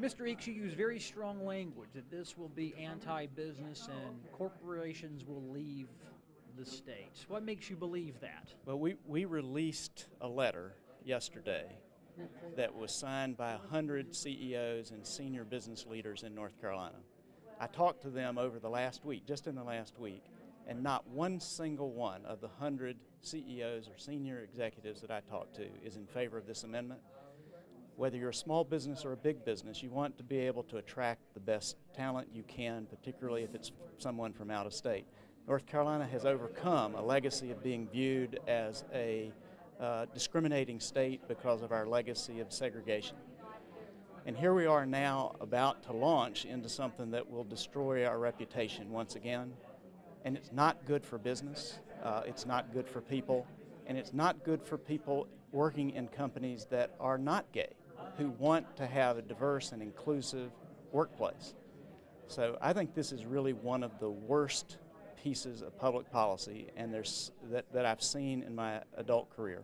Mr. Eakes, you use very strong language that this will be anti-business and corporations will leave the state. What makes you believe that? Well, we released a letter yesterday that was signed by 100 CEOs and senior business leaders in North Carolina. I talked to them over the last week, just in the last week, and not one single one of the 100 CEOs or senior executives that I talked to is in favor of this amendment. Whether you're a small business or a big business, you want to be able to attract the best talent you can, particularly if it's someone from out of state. North Carolina has overcome a legacy of being viewed as a discriminating state because of our legacy of segregation. And here we are now about to launch into something that will destroy our reputation once again. And it's not good for business, it's not good for people, and it's not good for people working in companies that are not gay, who want to have a diverse and inclusive workplace. So I think this is really one of the worst pieces of public policy and that I've seen in my adult career.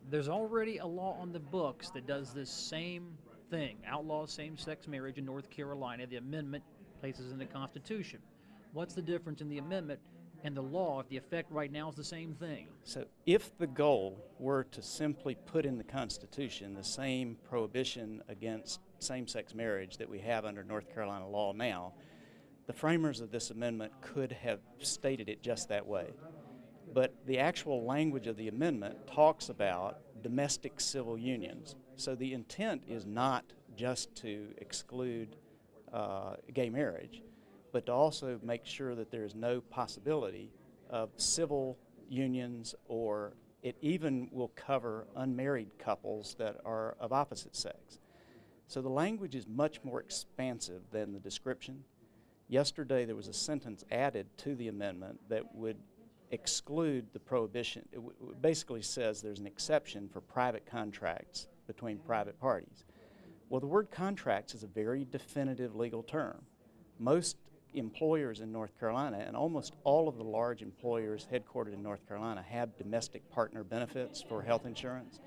There's already a law on the books that does this same thing, outlaws same-sex marriage in North Carolina. The amendment places in the Constitution. What's the difference in the amendment and the law if the effect right now is the same thing? So if the goal were to simply put in the Constitution the same prohibition against same-sex marriage that we have under North Carolina law now, the framers of this amendment could have stated it just that way. But the actual language of the amendment talks about domestic civil unions. So the intent is not just to exclude gay marriage, but to also make sure that there is no possibility of civil unions, or it even will cover unmarried couples that are of opposite sex. So the language is much more expansive than the description. Yesterday there was a sentence added to the amendment that would exclude the prohibition. It basically says there's an exception for private contracts between private parties. Well, the word contracts is a very definitive legal term. Most employers in North Carolina, and almost all of the large employers headquartered in North Carolina, have domestic partner benefits for health insurance.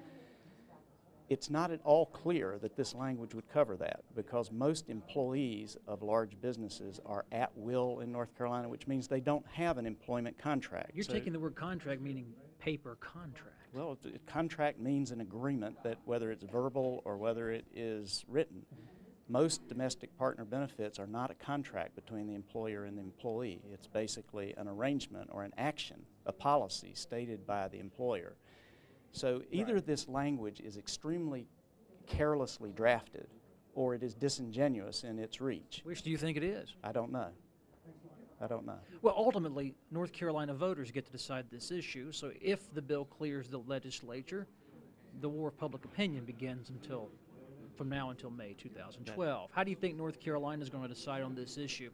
It's not at all clear that this language would cover that, because most employees of large businesses are at will in North Carolina, which means they don't have an employment contract. You're taking the word contract meaning paper contract. Well, a contract means an agreement that, whether it's verbal or whether it is written, most domestic partner benefits are not a contract between the employer and the employee. It's basically an arrangement or an action, a policy stated by the employer. So either this language is extremely carelessly drafted, or it is disingenuous in its reach. Which do you think it is? I don't know. I don't know. Well, ultimately, North Carolina voters get to decide this issue, so if the bill clears the legislature, the war of public opinion begins from now until May 2012. How do you think North Carolina is going to decide on this issue?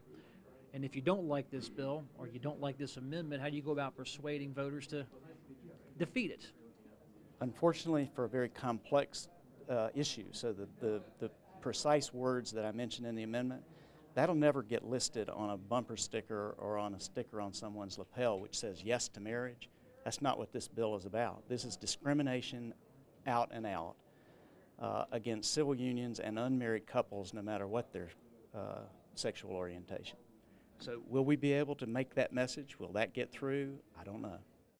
And if you don't like this bill, or you don't like this amendment, how do you go about persuading voters to defeat it? Unfortunately, for a very complex issue, so the precise words that I mentioned in the amendment, that'll never get listed on a bumper sticker or on a sticker on someone's lapel which says yes to marriage. That's not what this bill is about. This is discrimination out and out against civil unions and unmarried couples, no matter what their sexual orientation. So will we be able to make that message? Will that get through? I don't know.